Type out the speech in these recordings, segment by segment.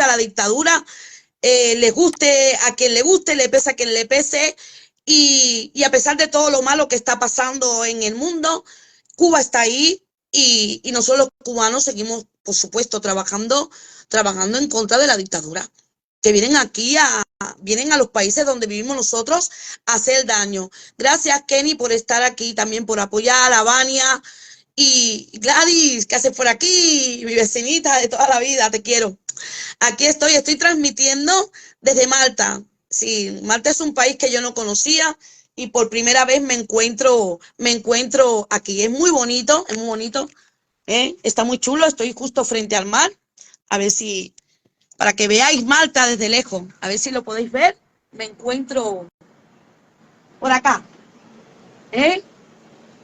la dictadura, les guste a quien le guste, le pese a quien le pese, y a pesar de todo lo malo que está pasando en el mundo, Cuba está ahí y nosotros los cubanos seguimos, por supuesto, trabajando en contra de la dictadura, que vienen aquí vienen a los países donde vivimos nosotros a hacer daño. Gracias, Kenny, por estar aquí, también por apoyar a Vania y Gladys, que hace por aquí, mi vecinita de toda la vida, te quiero. Aquí estoy transmitiendo desde Malta. Sí, Malta es un país que yo no conocía y por primera vez me encuentro aquí. Es muy bonito, está muy chulo, estoy justo frente al mar. A ver si, para que veáis Malta desde lejos, a ver si lo podéis ver. Me encuentro por acá,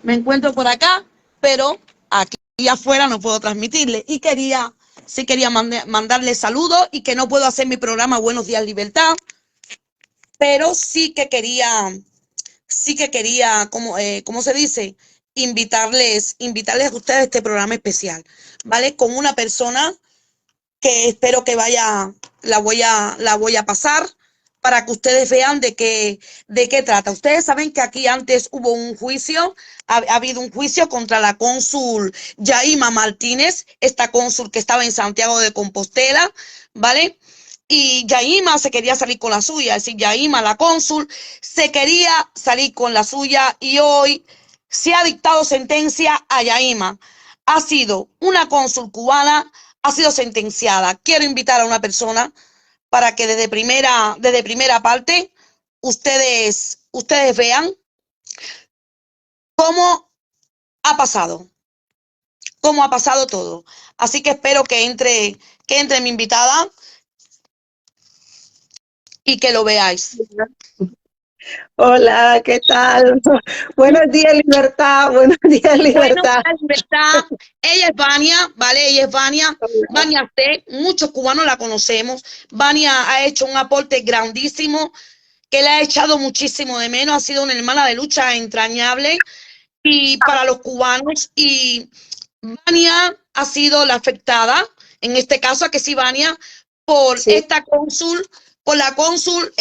me encuentro por acá, pero aquí afuera no puedo transmitirle. Y sí quería mandarle saludos y que no puedo hacer mi programa Buenos Días Libertad, pero sí que quería, ¿cómo se dice? Invitarles a ustedes a este programa especial, ¿vale? Con una persona que espero que la voy a pasar para que ustedes vean de qué trata. Ustedes saben que aquí antes hubo un juicio, ha habido un juicio contra la cónsul Yaima Martínez, esta cónsul que estaba en Santiago de Compostela, ¿vale? Y Yaima se quería salir con la suya, es decir, Yaima, la cónsul, se quería salir con la suya y hoy se ha dictado sentencia a Yaima. Ha sido una cónsul cubana, ha sido sentenciada. Quiero invitar a una persona para que desde primera parte ustedes vean cómo ha pasado todo. Así que espero que entre mi invitada y que lo veáis. Hola, ¿qué tal? Buenos días, Libertad. Buenos días, Libertad. Buenos días, Libertad. Ella es Vania, ¿vale? Ella es Vania. Vania C. Muchos cubanos la conocemos. Vania ha hecho un aporte grandísimo que le ha echado muchísimo de menos. Ha sido una hermana de lucha entrañable y para los cubanos. Y Vania ha sido la afectada, en este caso, a que sí, Vania, por esta cónsul, por la cónsul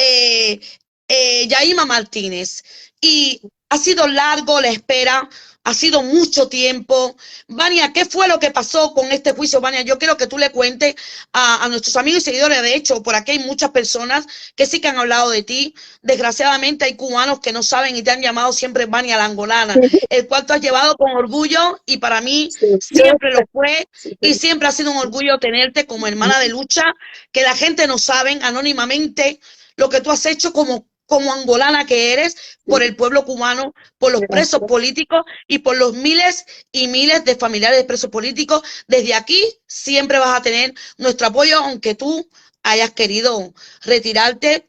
Yaima Martínez. Y ha sido largo la espera, ha sido mucho tiempo. Vania, ¿qué fue lo que pasó con este juicio? Vania, yo quiero que tú le cuentes a nuestros amigos y seguidores. De hecho, por aquí hay muchas personas que sí que han hablado de ti. Desgraciadamente hay cubanos que no saben y te han llamado siempre Vania la angolana, el cual tú has llevado con orgullo y para mí siempre lo fue y siempre ha sido un orgullo tenerte como hermana de lucha, que la gente no sabe anónimamente lo que tú has hecho como angolana que eres, por el pueblo cubano, por los presos políticos y por los miles y miles de familiares de presos políticos. Desde aquí siempre vas a tener nuestro apoyo, aunque tú hayas querido retirarte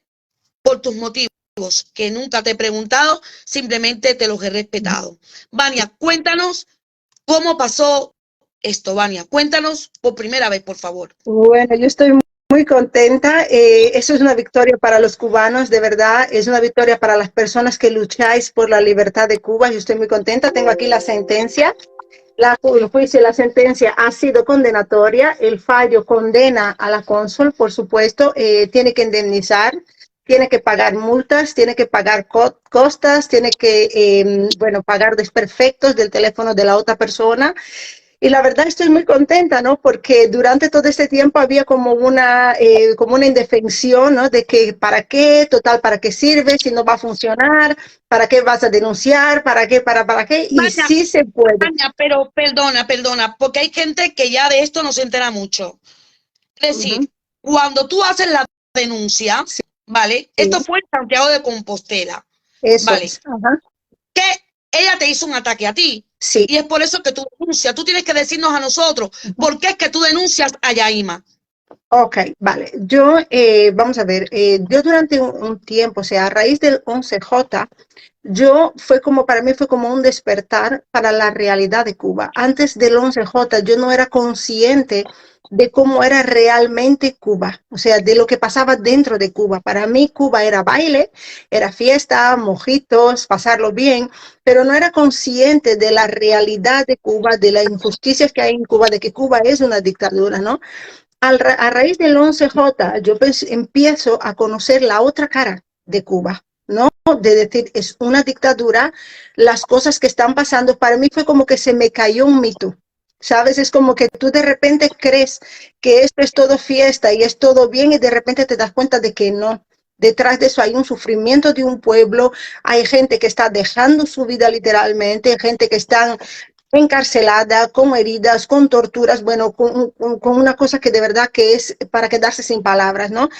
por tus motivos, que nunca te he preguntado, simplemente te los he respetado. Vania, cuéntanos cómo pasó esto, Vania. Cuéntanos por primera vez, por favor. Bueno, yo estoy muy contenta. Eso es una victoria para los cubanos, de verdad. Es una victoria para las personas que lucháis por la libertad de Cuba. Yo estoy muy contenta. Tengo aquí la sentencia. El juicio y la sentencia ha sido condenatoria. El fallo condena a la cónsul, por supuesto. Tiene que indemnizar, tiene que pagar multas, tiene que pagar costas, tiene que, pagar desperfectos del teléfono de la otra persona. Y la verdad estoy muy contenta, ¿no? Porque durante todo este tiempo había como una indefensión, ¿no? De que ¿para qué? Total, ¿para qué sirve? Si no va a funcionar, ¿para qué vas a denunciar? ¿Para qué? ¿Para qué? Y Vania, sí se puede. Vania, pero perdona, porque hay gente que ya de esto no se entera mucho. Es decir, cuando tú haces la denuncia, ¿vale? Esto fue en Santiago de Compostela, Eso ¿vale? es. Que ella te hizo un ataque a ti. Sí. Y es por eso que tú denuncias. Tú tienes que decirnos a nosotros por qué es que tú denuncias a Yaima. Ok, vale. Yo, vamos a ver, yo durante un tiempo, o sea, a raíz del 11J, para mí fue como un despertar para la realidad de Cuba. Antes del 11J, yo no era consciente de cómo era realmente Cuba, o sea, de lo que pasaba dentro de Cuba. Para mí, Cuba era baile, era fiesta, mojitos, pasarlo bien, pero no era consciente de la realidad de Cuba, de las injusticias que hay en Cuba, de que Cuba es una dictadura, ¿no? A raíz del 11J, yo empiezo a conocer la otra cara de Cuba, ¿no? De decir, es una dictadura, las cosas que están pasando, para mí fue como que se me cayó un mito, ¿sabes? Es como que tú de repente crees que esto es todo fiesta y es todo bien y de repente te das cuenta de que no. Detrás de eso hay un sufrimiento de un pueblo, hay gente que está dejando su vida literalmente, hay gente que están encarcelada, con heridas, con torturas, bueno, con una cosa que de verdad que es para quedarse sin palabras, ¿no?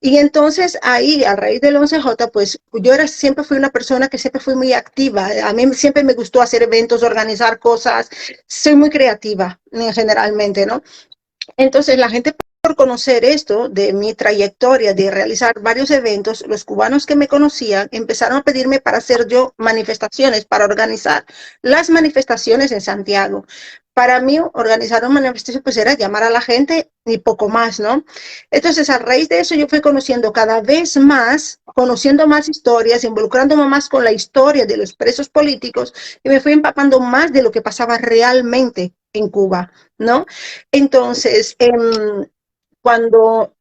Y entonces ahí, a raíz del 11J, pues yo siempre fui una persona que siempre fui muy activa. A mí siempre me gustó hacer eventos, organizar cosas. Soy muy creativa generalmente, ¿no? Entonces la gente, por conocer esto de mi trayectoria de realizar varios eventos, los cubanos que me conocían empezaron a pedirme para hacer yo manifestaciones, para organizar las manifestaciones en Santiago. Para mí, organizar una manifestación pues era llamar a la gente y poco más, ¿no? Entonces, a raíz de eso yo fui conociendo cada vez más, conociendo más historias, involucrándome más con la historia de los presos políticos y me fui empapando más de lo que pasaba realmente en Cuba, ¿no? Entonces, cuando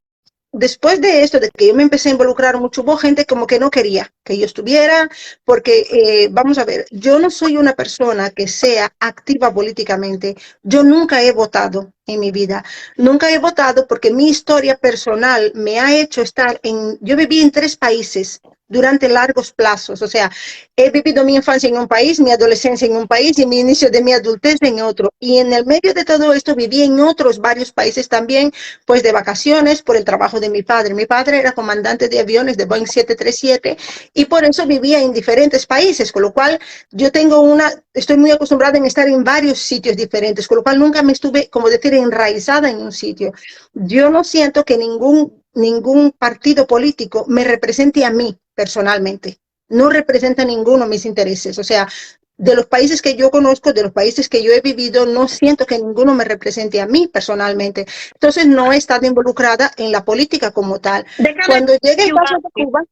después de esto, de que yo me empecé a involucrar mucho, hubo gente como que no quería que yo estuviera, porque, vamos a ver, yo no soy una persona que sea activa políticamente. Yo nunca he votado en mi vida. Nunca he votado porque mi historia personal me ha hecho estar yo viví en 3 países durante largos plazos. O sea, he vivido mi infancia en un país, mi adolescencia en un país y mi inicio de mi adultez en otro. Y en el medio de todo esto viví en otros varios países también, pues de vacaciones por el trabajo de mi padre. Mi padre era comandante de aviones de Boeing 737 y por eso vivía en diferentes países, con lo cual yo estoy muy acostumbrada en estar en varios sitios diferentes, con lo cual nunca me estuve, como decir, enraizada en un sitio. Yo no siento que ningún partido político me represente a mí personalmente. No representa ninguno mis intereses. O sea, de los países que yo conozco, de los países que yo he vivido, no siento que ninguno me represente a mí personalmente. Entonces, no he estado involucrada en la política como tal. Cuando llegue el caso de Cuba,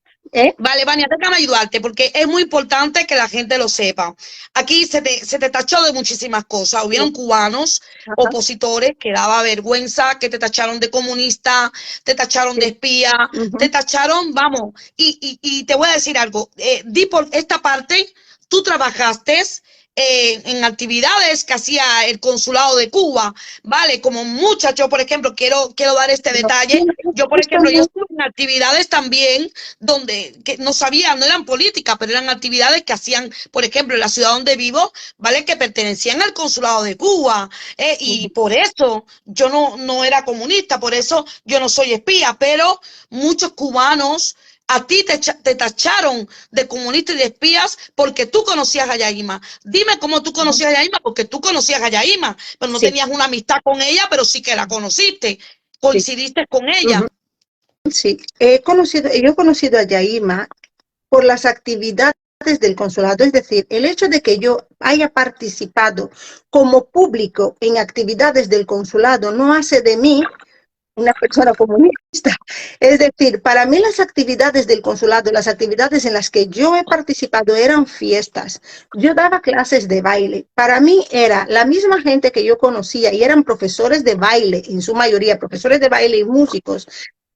Vale, Vania, déjame ayudarte porque es muy importante que la gente lo sepa. Aquí se te tachó de muchísimas cosas. Hubieron cubanos opositores que daba vergüenza, que te tacharon de comunista, te tacharon de espía, te tacharon, vamos, y te voy a decir algo. Di por esta parte, tú trabajaste en actividades que hacía el consulado de Cuba, ¿vale? Como muchacho, por ejemplo, quiero dar este detalle. Yo, por ejemplo, yo estuve en actividades también donde que no eran políticas, pero eran actividades que hacían, por ejemplo, en la ciudad donde vivo, ¿vale? Que pertenecían al consulado de Cuba. Y por eso yo no era comunista, por eso yo no soy espía, pero muchos cubanos a ti te tacharon de comunista y de espías porque tú conocías a Yaima. Dime cómo tú conocías a Yaima, porque tú conocías a Yaima, pero no tenías una amistad con ella, pero sí que la conociste, coincidiste con ella. Sí, yo he conocido a Yaima por las actividades del consulado, es decir, el hecho de que yo haya participado como público en actividades del consulado no hace de mí una persona comunista. Es decir, para mí las actividades del consulado, las actividades en las que yo he participado eran fiestas. Yo daba clases de baile. Para mí era la misma gente que yo conocía y eran profesores de baile, en su mayoría profesores de baile y músicos,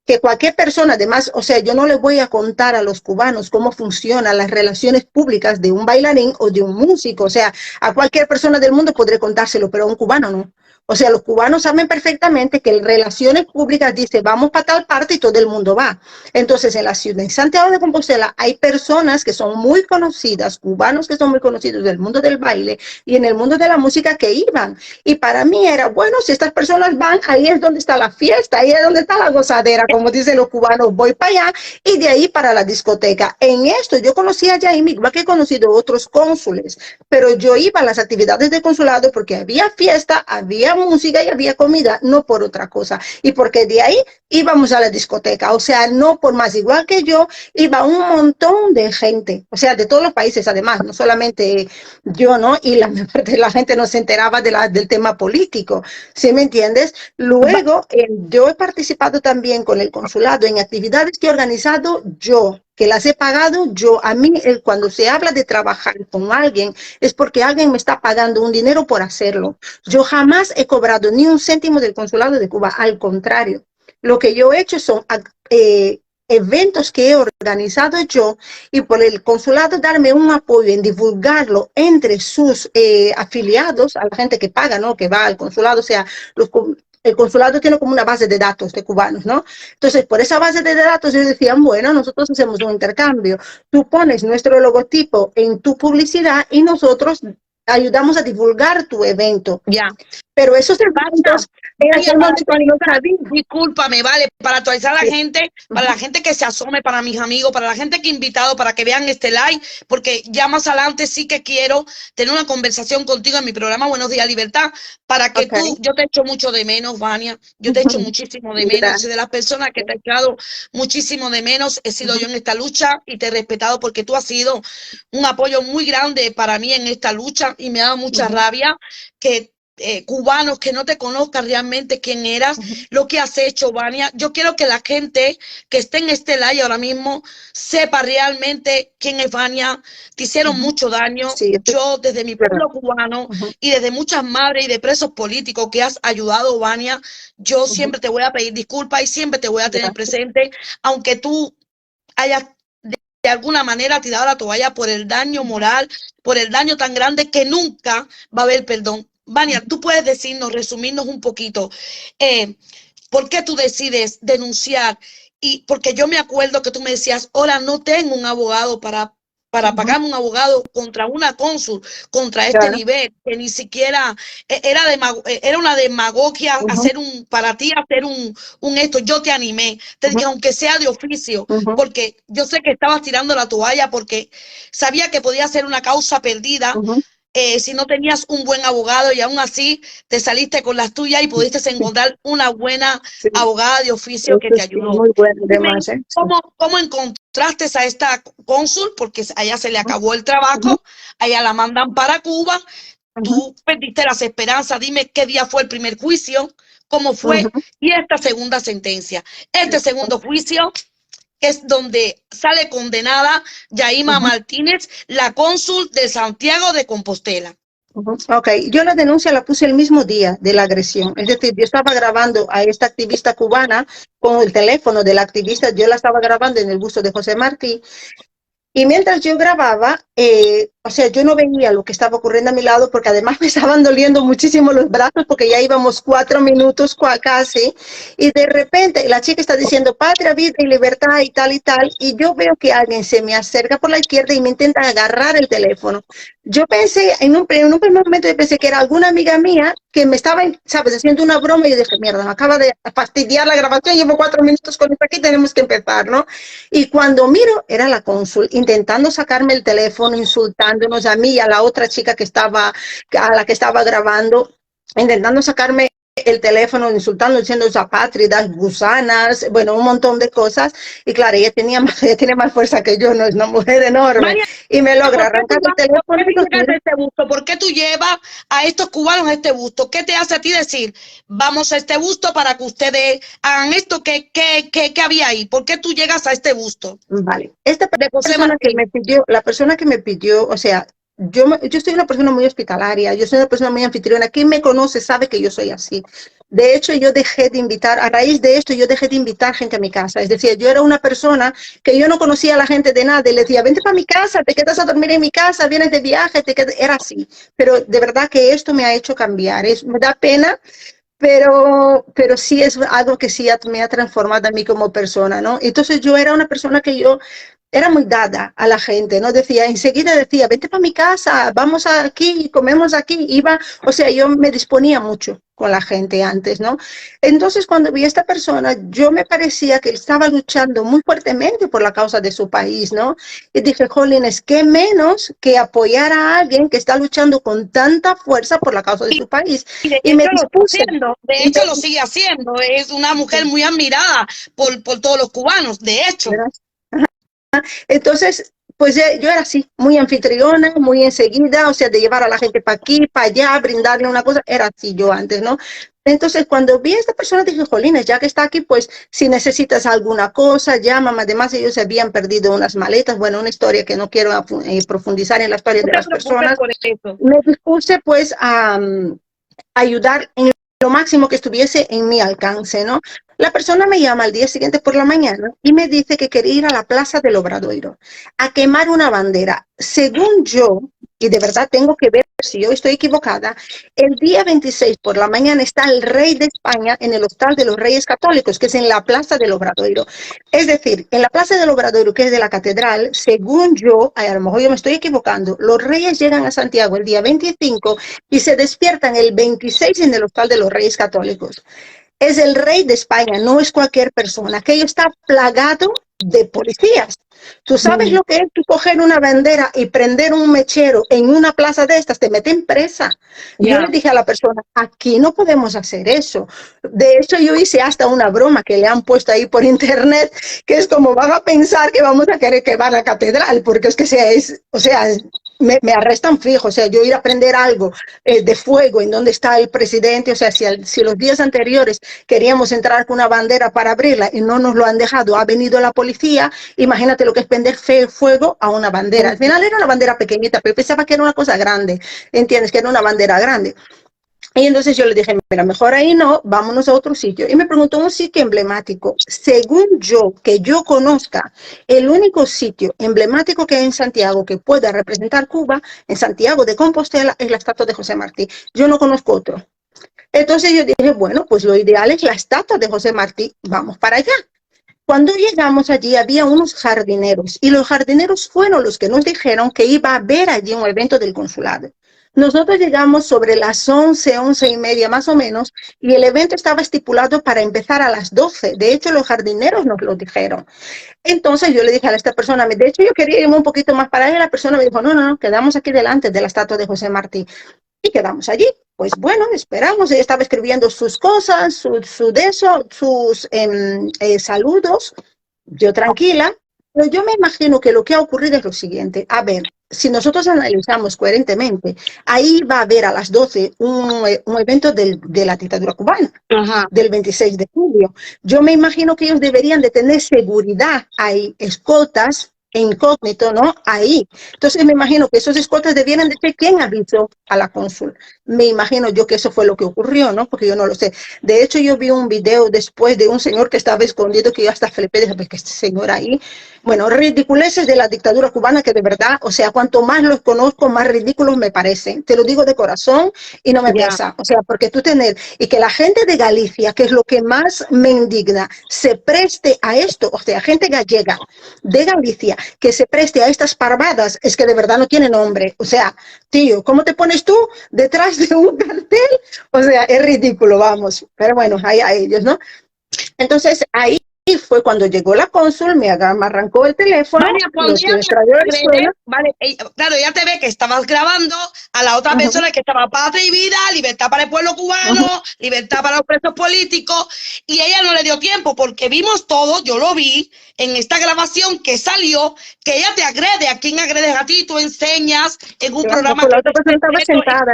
que cualquier persona, además, o sea, yo no le voy a contar a los cubanos cómo funcionan las relaciones públicas de un bailarín o de un músico. O sea, a cualquier persona del mundo podré contárselo, pero a un cubano no. O sea, los cubanos saben perfectamente que en relaciones públicas dice, vamos para tal parte y todo el mundo va. Entonces, en la ciudad de Santiago de Compostela hay personas que son muy conocidas, cubanos que son muy conocidos del mundo del baile y en el mundo de la música que iban. Y para mí era, bueno, si estas personas van, ahí es donde está la fiesta, ahí es donde está la gozadera, como dicen los cubanos, voy para allá y de ahí para la discoteca. En esto yo conocí a Yaima, igual que he conocido otros cónsules, pero yo iba a las actividades de consulado porque había fiesta, había música y había comida, no por otra cosa. Y porque de ahí íbamos a la discoteca, o sea, no por más. Igual que yo, iba un montón de gente, o sea, de todos los países además, no solamente yo, ¿no? Y la gente no se enteraba del tema político, ¿sí me entiendes? Luego, yo he participado también con el consulado en actividades que he organizado yo, que las he pagado yo. A mí, cuando se habla de trabajar con alguien, es porque alguien me está pagando un dinero por hacerlo. Yo jamás he cobrado ni un céntimo del Consulado de Cuba, al contrario. Lo que yo he hecho son eventos que he organizado yo, y por el consulado darme un apoyo en divulgarlo entre sus afiliados, a la gente que paga, ¿no? Que va al consulado, o sea, el consulado tiene como una base de datos de cubanos, ¿no? Entonces, por esa base de datos ellos decían, bueno, nosotros hacemos un intercambio, tú pones nuestro logotipo en tu publicidad y nosotros ayudamos a divulgar tu evento. Ya. Pero esos eventos discúlpame, vale, para actualizar a la gente, para la gente que se asome, para mis amigos, para la gente que he invitado, para que vean este live, porque ya más adelante sí que quiero tener una conversación contigo en mi programa Buenos Días Libertad, para que tú, yo te echo mucho de menos, Vania, yo te echo muchísimo de menos, soy de las personas que te he echado muchísimo de menos, he sido yo en esta lucha y te he respetado porque tú has sido un apoyo muy grande para mí en esta lucha y me ha dado mucha rabia que cubanos que no te conozcan realmente quién eras, lo que has hecho, Vania. Yo quiero que la gente que esté en este live ahora mismo sepa realmente quién es Vania. Te hicieron mucho daño. Sí, yo desde mi pueblo cubano y desde muchas madres y de presos políticos que has ayudado, Vania, yo siempre te voy a pedir disculpas y siempre te voy a tener presente, aunque tú hayas de alguna manera tirado la toalla por el daño moral, por el daño tan grande que nunca va a haber perdón. Vania, tú puedes decirnos, resumirnos un poquito, ¿por qué tú decides denunciar? Y porque yo me acuerdo que tú me decías, ahora no tengo un abogado para pagarme un abogado contra una cónsul, contra este nivel, que ni siquiera era una demagogia hacer para ti hacer un esto. Yo te animé, te dije, aunque sea de oficio, porque yo sé que estabas tirando la toalla, porque sabía que podía ser una causa perdida, si no tenías un buen abogado, y aún así te saliste con las tuyas y pudiste encontrar una buena abogada de oficio que te ayudó. Muy bueno, además, ¿Cómo encontraste a esta cónsul? Porque a ella se le acabó el trabajo, a ella la mandan para Cuba, tú perdiste las esperanzas. Dime qué día fue el primer juicio, cómo fue, y esta segunda sentencia. Este segundo juicio es donde sale condenada Yaima Martínez, la cónsul de Santiago de Compostela. Ok, yo la denuncia la puse el mismo día de la agresión, es decir, yo estaba grabando a esta activista cubana con el teléfono de la activista, yo la estaba grabando en el busto de José Martí, y mientras yo grababa, o sea, yo no veía lo que estaba ocurriendo a mi lado, porque además me estaban doliendo muchísimo los brazos, porque ya íbamos 4 minutos casi, y de repente la chica está diciendo patria, vida y libertad y tal, y yo veo que alguien se me acerca por la izquierda y me intenta agarrar el teléfono. Yo pensé, en un primer momento yo pensé que era alguna amiga mía que me estaba, sabes, haciendo una broma, y yo dije, mierda, me acaba de fastidiar la grabación, llevo 4 minutos con esto aquí, tenemos que empezar, ¿no? Y cuando miro, era la cónsul intentando sacarme el teléfono, insultándonos a mí y a la otra chica que estaba, a la que estaba grabando, intentando sacarme el teléfono, insultando, diciendo apátridas, gusanas, bueno, un montón de cosas. Y claro, ella tiene más fuerza que yo, no es una mujer enorme. María, y me logra arrancar el teléfono. ¿Por qué tú llevas a estos cubanos a este busto? ¿Qué te hace a ti decir, vamos a este busto para que ustedes hagan esto? ¿Qué había ahí? ¿Por qué tú llegas a este busto? Vale, esta persona que me pidió, la persona que me pidió, o sea, yo soy una persona muy hospitalaria, yo soy una persona muy anfitriona. Quien me conoce sabe que yo soy así. De hecho, yo dejé de invitar, a raíz de esto, yo dejé de invitar gente a mi casa. Es decir, yo era una persona que yo no conocía a la gente de nada, y le decía, vente para mi casa, te quedas a dormir en mi casa, vienes de viaje, era así. Pero de verdad que esto me ha hecho cambiar, me da pena, pero sí es algo que sí me ha transformado a mí como persona, ¿no? Entonces yo era una persona que yo era muy dada a la gente, ¿no? Enseguida decía, vente para mi casa, vamos aquí, comemos aquí, iba, o sea, yo me disponía mucho con la gente antes, ¿no? Entonces, cuando vi a esta persona, yo me parecía que estaba luchando muy fuertemente por la causa de su país, ¿no? Y dije, jolines, qué menos que apoyar a alguien que está luchando con tanta fuerza por la causa de su país. Y me dispuse. De hecho, lo sigue haciendo. Es una mujer muy admirada por todos los cubanos, de hecho. Entonces, pues yo era así, muy anfitriona, muy enseguida, o sea, de llevar a la gente para aquí, para allá, brindarle una cosa, era así yo antes, ¿no? Entonces, cuando vi a esta persona, dije, jolines, ya que está aquí, pues, si necesitas alguna cosa, llámame. Además, ellos habían perdido unas maletas. Bueno, una historia que no quiero profundizar en la historia No de te las preocupes personas. por eso. Me dispuse, pues, a ayudar en lo máximo que estuviese en mi alcance, ¿no? La persona me llama al día siguiente por la mañana y me dice que quería ir a la Plaza del Obradoiro a quemar una bandera. Según yo, y de verdad tengo que ver si yo estoy equivocada, el día 26 por la mañana está el rey de España en el Hostal de los Reyes Católicos, que es en la Plaza del Obradoiro. Es decir, en la Plaza del Obradoiro, que es de la catedral, según yo, a lo mejor yo me estoy equivocando, los reyes llegan a Santiago el día 25 y se despiertan el 26 en el Hostal de los Reyes Católicos. Es el rey de España, no es cualquier persona. Aquello está plagado de policías. ¿Tú sabes lo que es tú coger una bandera y prender un mechero en una plaza de estas? Te meten presa. Yo le dije a la persona, aquí no podemos hacer eso. De hecho, yo hice hasta una broma que le han puesto ahí por internet, que es como van a pensar que vamos a querer que van a la catedral, porque es que me arrestan fijo. O sea, yo ir a prender algo de fuego en donde está el presidente, o sea, si los días anteriores queríamos entrar con una bandera para abrirla y no nos lo han dejado, ha venido la policía, imagínate lo que es prender fuego a una bandera. Al final era una bandera pequeñita, pero pensaba que era una cosa grande, ¿entiendes? Que era una bandera grande. Y entonces yo le dije, mira, mejor ahí no, vámonos a otro sitio. Y me preguntó un sitio emblemático. Según yo, que yo conozca, el único sitio emblemático que hay en Santiago que pueda representar Cuba, en Santiago de Compostela, es la estatua de José Martí. Yo no conozco otro. Entonces yo dije, bueno, pues lo ideal es la estatua de José Martí, vamos para allá. Cuando llegamos allí había unos jardineros y los jardineros fueron los que nos dijeron que iba a haber allí un evento del consulado. Nosotros llegamos sobre las 11, 11:30 más o menos, y el evento estaba estipulado para empezar a las 12. De hecho, los jardineros nos lo dijeron. Entonces yo le dije a esta persona, de hecho yo quería irme un poquito más para allá, y la persona me dijo, no, quedamos aquí delante de la estatua de José Martí. Y quedamos allí. Pues bueno, esperamos. Ella estaba escribiendo sus cosas, sus saludos. Yo tranquila. Pero yo me imagino que lo que ha ocurrido es lo siguiente. A ver, si nosotros analizamos coherentemente, ahí va a haber a las 12 un evento de la dictadura cubana, del 26 de julio. Yo me imagino que ellos deberían de tener seguridad. Hay escoltas incógnito, ¿no? Ahí. Entonces me imagino que esos escoltas debieran de ser quien avisó a la cónsul. Me imagino yo que eso fue lo que ocurrió, ¿no? Porque yo no lo sé. De hecho, yo vi un video después de un señor que estaba escondido, que yo hasta flipé, dije, pues que este señor ahí. Bueno, ridiculeces de la dictadura cubana que de verdad, o sea, cuanto más los conozco, más ridículos me parecen. Te lo digo de corazón y no me pesa. O sea, porque tú tener, y que la gente de Galicia, que es lo que más me indigna, se preste a esto, o sea, gente gallega de Galicia, que se preste a estas parvadas, es que de verdad no tiene nombre. O sea, tío, ¿cómo te pones tú detrás de un cartel? O sea, es ridículo, vamos. Pero bueno, ahí a ellos, ¿no? Entonces, ahí fue cuando llegó la cónsul, me arrancó el teléfono, vale, claro, ya te ve que estabas grabando a la otra persona que estaba patria y vida, libertad para el pueblo cubano, libertad para los presos políticos, y ella no le dio tiempo, porque vimos todo, yo lo vi en esta grabación que salió, que ella te agrede. ¿A quién agredes a ti? Tú enseñas en un programa la otra persona estaba sentada,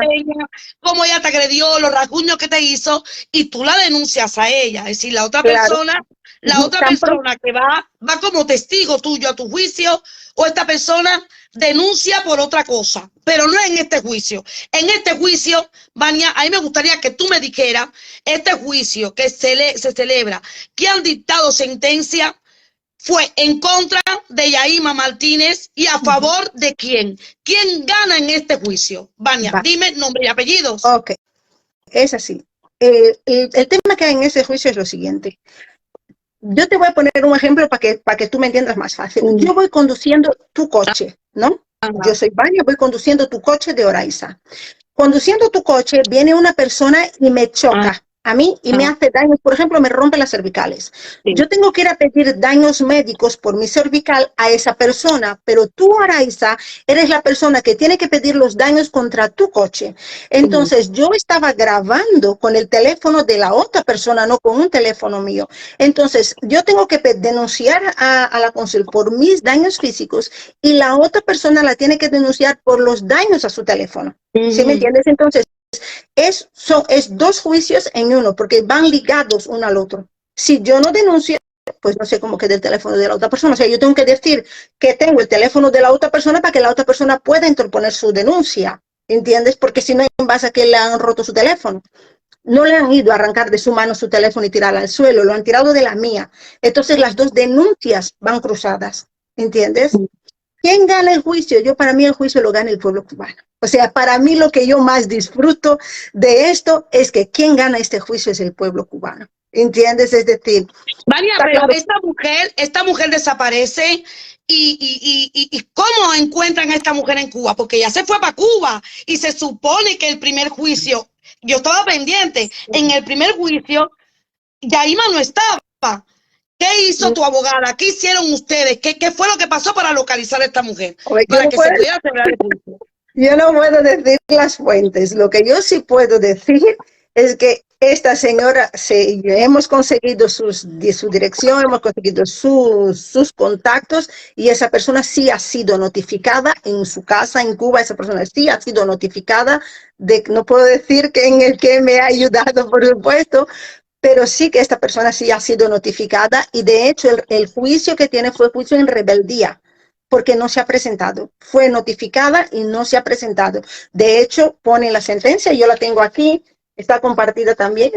cómo ella te agredió, los rasguños que te hizo, y tú la denuncias a ella. Es decir, la otra persona que va como testigo tuyo a tu juicio, o esta persona denuncia por otra cosa, pero no en este juicio. En este juicio, Vania, a mí me gustaría que tú me dijeras, este juicio que se celebra, que han dictado sentencia, fue en contra de Yaima Martínez y a favor de quién. ¿Quién gana en este juicio? Vania, dime nombre y apellidos. Ok, es así. El tema que hay en ese juicio es lo siguiente. Yo te voy a poner un ejemplo para que tú me entiendas más fácil. Yo voy conduciendo tu coche, ¿no? Yo soy Vania, voy conduciendo tu coche de Oraiza. Conduciendo tu coche, viene una persona y me choca a mí y me hace daños, por ejemplo, me rompe las cervicales. Yo tengo que ir a pedir daños médicos por mi cervical a esa persona, pero tú, Araiza, eres la persona que tiene que pedir los daños contra tu coche. Entonces, yo estaba grabando con el teléfono de la otra persona, no con un teléfono mío. Entonces, yo tengo que denunciar a la cónsul por mis daños físicos y la otra persona la tiene que denunciar por los daños a su teléfono. ¿Sí me entiendes? Entonces, es dos juicios en uno, porque van ligados uno al otro. Si yo no denuncio, pues no sé cómo queda el teléfono de la otra persona. O sea, yo tengo que decir que tengo el teléfono de la otra persona para que la otra persona pueda interponer su denuncia, ¿entiendes? Porque si no, en base a que le han roto su teléfono. No le han ido a arrancar de su mano su teléfono y tirarla al suelo, lo han tirado de la mía. Entonces las dos denuncias van cruzadas, ¿entiendes? ¿Quién gana el juicio? Para mí el juicio lo gana el pueblo cubano. O sea, para mí lo que yo más disfruto de esto es que quien gana este juicio es el pueblo cubano. ¿Entiendes? Es decir, Vania, pero esta mujer desaparece y ¿cómo encuentran a esta mujer en Cuba? Porque ya se fue para Cuba y se supone que el primer juicio, yo estaba pendiente, en el primer juicio, Yaima no estaba. ¿Qué hizo tu abogada? ¿Qué hicieron ustedes? ¿Qué fue lo que pasó para localizar a esta mujer? Para que se pudiera celebrar el juicio. Yo no puedo decir las fuentes. Lo que yo sí puedo decir es que esta señora, hemos conseguido su dirección, hemos conseguido sus contactos y esa persona sí ha sido notificada en su casa en Cuba. Esa persona sí ha sido notificada. No puedo decir que en el que me ha ayudado, por supuesto, pero sí que esta persona sí ha sido notificada y de hecho el juicio que tiene fue juicio en rebeldía, porque no se ha presentado. Fue notificada y no se ha presentado. De hecho, pone la sentencia, yo la tengo aquí, está compartida también.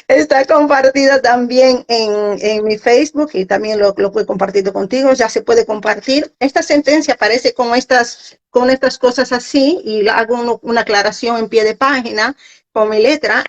Está compartida también en mi Facebook y también lo he compartido contigo, ya se puede compartir. Esta sentencia aparece con estas cosas así y hago una aclaración en pie de página con mi letra,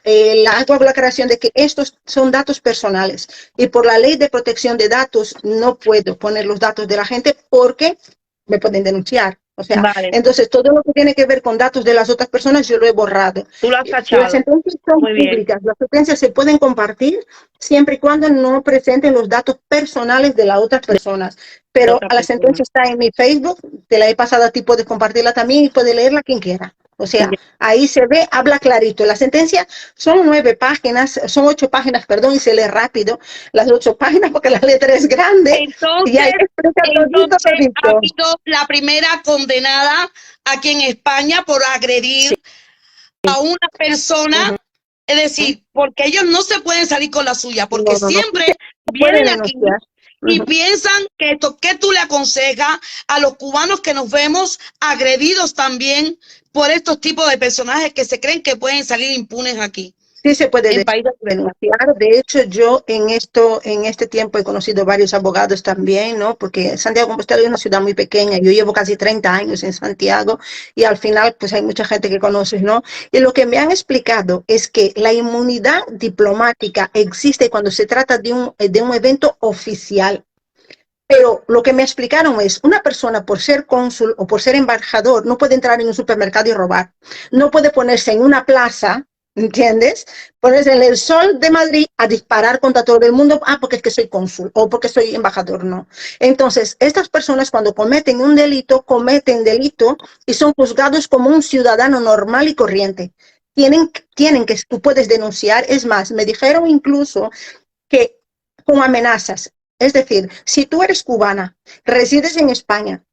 hago la aclaración de que estos son datos personales y por la ley de protección de datos no puedo poner los datos de la gente porque me pueden denunciar. O sea, vale. Entonces todo lo que tiene que ver con datos de las otras personas yo lo he borrado. Tú lo has tachado. Las sentencias son públicas, las sentencias se pueden compartir siempre y cuando no presenten los datos personales de las otras personas. Pero a la sentencia está en mi Facebook, te la he pasado a ti, puedes compartirla también y puede leerla quien quiera. O sea, ahí se ve, habla clarito. La sentencia son 9 páginas, son 8 páginas, perdón, y se lee rápido las 8 páginas porque la letra es grande. Entonces, y ahí ha sido la primera condenada aquí en España por agredir a una persona, es decir, porque ellos no se pueden salir con la suya, porque siempre vienen aquí y piensan que esto, ¿qué tú le aconsejas a los cubanos que nos vemos agredidos también por estos tipos de personajes que se creen que pueden salir impunes aquí? Sí se puede denunciar. De hecho, yo en este tiempo he conocido varios abogados también, ¿no? Porque Santiago de Compostela es una ciudad muy pequeña. Yo llevo casi 30 años en Santiago y al final, pues hay mucha gente que conoces, ¿no? Y lo que me han explicado es que la inmunidad diplomática existe cuando se trata de un evento oficial. Pero lo que me explicaron es, una persona por ser cónsul o por ser embajador no puede entrar en un supermercado y robar. No puede ponerse en una plaza, ¿entiendes? Ponerse en el sol de Madrid a disparar contra todo el mundo, porque es que soy cónsul o porque soy embajador, no. Entonces, estas personas cuando cometen un delito, cometen delito y son juzgados como un ciudadano normal y corriente. Tienen que, tú puedes denunciar, es más, me dijeron incluso que con amenazas. Es decir, si tú eres cubana, resides en España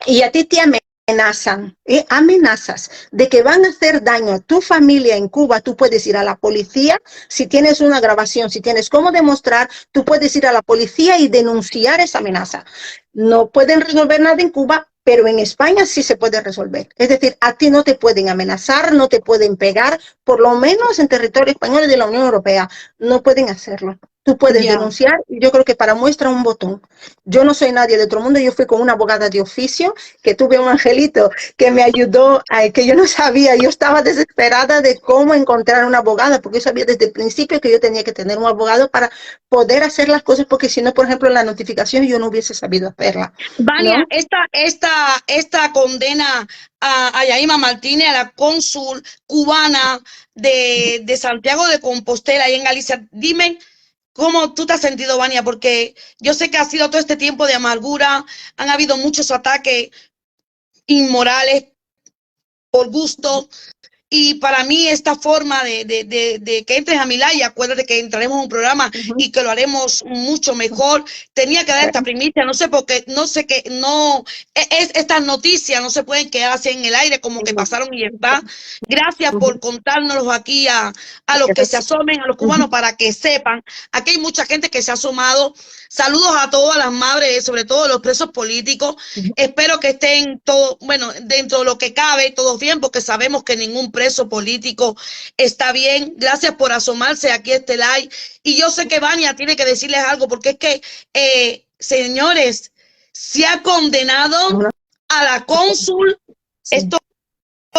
y a ti te amenazan, amenazas de que van a hacer daño a tu familia en Cuba, tú puedes ir a la policía. Si tienes una grabación, si tienes cómo demostrar, tú puedes ir a la policía y denunciar esa amenaza. No pueden resolver nada en Cuba, pero en España sí se puede resolver. Es decir, a ti no te pueden amenazar, no te pueden pegar, por lo menos en territorio español y de la Unión Europea, no pueden hacerlo. Tú puedes denunciar, y yo creo que para muestra un botón. Yo no soy nadie de otro mundo, yo fui con una abogada de oficio, que tuve un angelito que me ayudó, que yo no sabía, yo estaba desesperada de cómo encontrar una abogada, porque yo sabía desde el principio que yo tenía que tener un abogado para poder hacer las cosas, porque si no, por ejemplo, la notificación yo no hubiese sabido hacerla. Vania, ¿no? esta condena a Yaima Martínez, a la cónsul cubana de Santiago de Compostela y en Galicia, dime, ¿cómo tú te has sentido, Vania? Porque yo sé que ha sido todo este tiempo de amargura, han habido muchos ataques inmorales por gusto, Y para mí esta forma de que entres a mi live, y acuérdate que entraremos en un programa y que lo haremos mucho mejor, tenía que dar esta primicia, no sé por qué, no sé qué, no, estas noticias no se pueden quedar así en el aire como que pasaron y ya está. Gracias por contárnoslos aquí a los que se asomen, a los cubanos, para que sepan. Aquí hay mucha gente que se ha asomado. Saludos a todas las madres, sobre todo los presos políticos. Espero que estén todos, bueno, dentro de lo que cabe, todos bien, porque sabemos que ningún preso político está bien. Gracias por asomarse aquí a este live. Y yo sé que Vania tiene que decirles algo, porque es que, señores, se ha condenado a la cónsul. Esto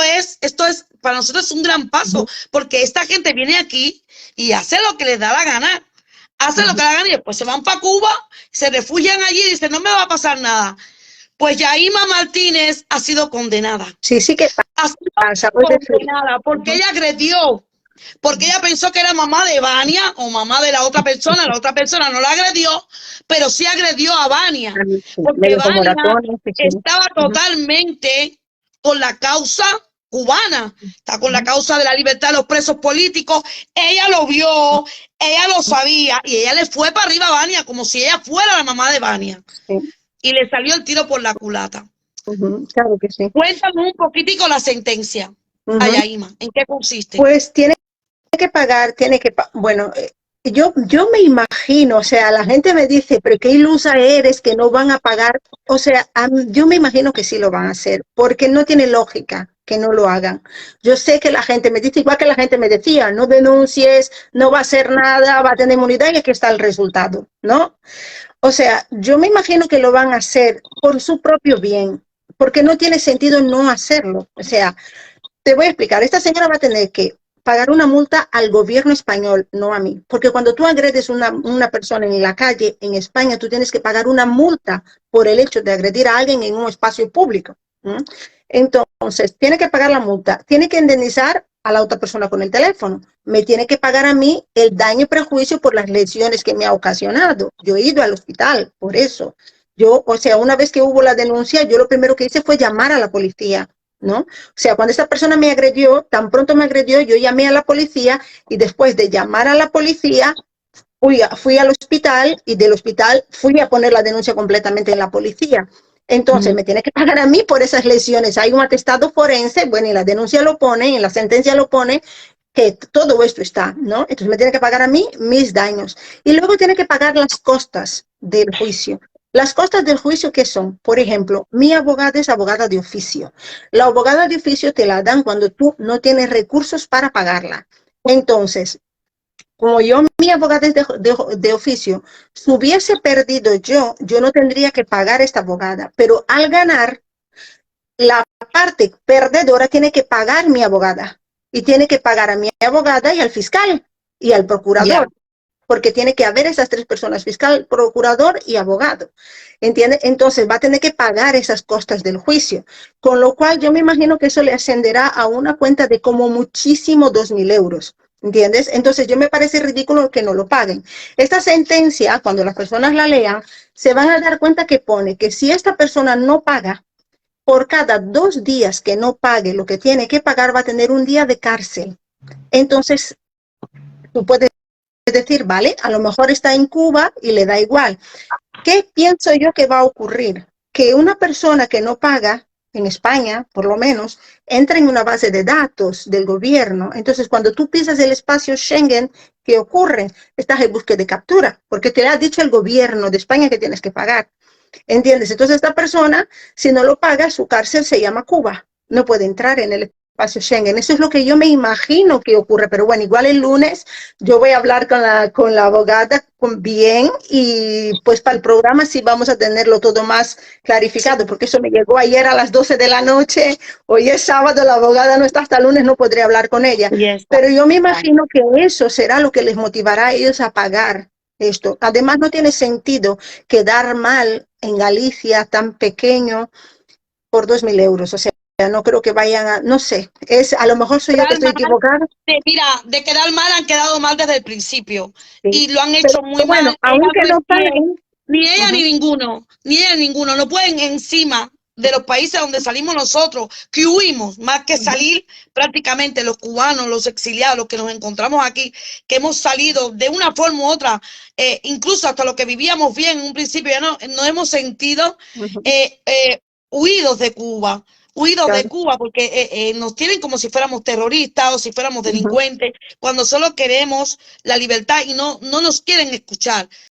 es, para nosotros es un gran paso, porque esta gente viene aquí y hace lo que les da la gana. Hacen lo que le hagan y después se van para Cuba, se refugian allí y dicen, no me va a pasar nada. Pues Yaima Martínez ha sido condenada. Sí, sí que pasa. Condenada porque ella agredió, porque ella pensó que era mamá de Vania o mamá de la otra persona no la agredió, pero sí agredió a Vania. Porque Vania estaba totalmente con la causa cubana, está con la causa de la libertad de los presos políticos. Ella lo vio, ella lo sabía y ella le fue para arriba a Vania como si ella fuera la mamá de Vania. Y le salió el tiro por la culata. Claro que sí. Cuéntame un poquitico la sentencia, Yaima, ¿en qué consiste? Pues tiene que pagar, bueno, yo me imagino, o sea, la gente me dice, pero qué ilusa eres, que no van a pagar. O sea, yo me imagino que sí lo van a hacer, porque no tiene lógica que no lo hagan. Yo sé que la gente me dice, igual que la gente me decía, no denuncies, no va a hacer nada, va a tener inmunidad y aquí está el resultado, ¿no? O sea, yo me imagino que lo van a hacer por su propio bien, porque no tiene sentido no hacerlo. O sea, te voy a explicar, esta señora va a tener que pagar una multa al gobierno español, no a mí. Porque cuando tú agredes a una persona en la calle, en España, tú tienes que pagar una multa por el hecho de agredir a alguien en un espacio público. Entonces, tiene que pagar la multa, tiene que indemnizar a la otra persona con el teléfono, me tiene que pagar a mí el daño y prejuicio por las lesiones que me ha ocasionado. Yo he ido al hospital por eso. Yo, o sea, una vez que hubo la denuncia, yo lo primero que hice fue llamar a la policía, ¿no? O sea, cuando esta persona me agredió, tan pronto me agredió, yo llamé a la policía y después de llamar a la policía, fui al hospital y del hospital fui a poner la denuncia completamente en la policía. Entonces, me tiene que pagar a mí por esas lesiones. Hay un atestado forense, bueno, y la denuncia lo pone, en la sentencia lo pone, que todo esto está, ¿no? Entonces, me tiene que pagar a mí mis daños. Y luego tiene que pagar las costas del juicio. Las costas del juicio, ¿qué son? Por ejemplo, mi abogada es abogada de oficio. La abogada de oficio te la dan cuando tú no tienes recursos para pagarla. Entonces, como mi abogada es de oficio, si hubiese perdido yo no tendría que pagar a esta abogada, pero al ganar, la parte perdedora tiene que pagar mi abogada, y tiene que pagar a mi abogada y al fiscal y al procurador, porque tiene que haber esas tres personas, fiscal, procurador y abogado, ¿entiende? Entonces va a tener que pagar esas costas del juicio, con lo cual yo me imagino que eso le ascenderá a una cuenta de como muchísimo 2.000 euros. ¿Entiendes? Entonces, yo me parece ridículo que no lo paguen. Esta sentencia, cuando las personas la lean, se van a dar cuenta que pone que si esta persona no paga, por cada 2 días que no pague lo que tiene que pagar, va a tener un día de cárcel. Entonces, tú puedes decir, vale, a lo mejor está en Cuba y le da igual. ¿Qué pienso yo que va a ocurrir? Que una persona que no paga, en España, por lo menos, entra en una base de datos del gobierno. Entonces, cuando tú pisas el espacio Schengen, ¿qué ocurre? Estás en búsqueda de captura, porque te ha dicho el gobierno de España que tienes que pagar. ¿Entiendes? Entonces, esta persona, si no lo paga, su cárcel se llama Cuba. No puede entrar en el espacio Schengen. Eso es lo que yo me imagino que ocurre. Pero bueno, igual el lunes yo voy a hablar con la abogada bien, y pues para el programa sí vamos a tenerlo todo más clarificado, porque eso me llegó ayer a las 12 de la noche, hoy es sábado, la abogada no está hasta el lunes, no podré hablar con ella. Pero yo me imagino que eso será lo que les motivará a ellos a pagar esto. Además, no tiene sentido quedar mal en Galicia tan pequeño por 2.000 euros. O sea, no creo que vayan a, no sé, a lo mejor soy yo que estoy equivocada. Mira, de quedar mal han quedado mal desde el principio, y lo han hecho muy bueno, mal. Aunque no paguen, ni ella ni ninguno, no pueden encima de los países donde salimos nosotros, que huimos, más que salir prácticamente los cubanos, los exiliados, los que nos encontramos aquí, que hemos salido de una forma u otra, incluso hasta lo que vivíamos bien en un principio, ya no, nos hemos sentido huidos de Cuba. Huidos de Cuba porque nos tienen como si fuéramos terroristas o si fuéramos delincuentes, cuando solo queremos la libertad y no nos quieren escuchar.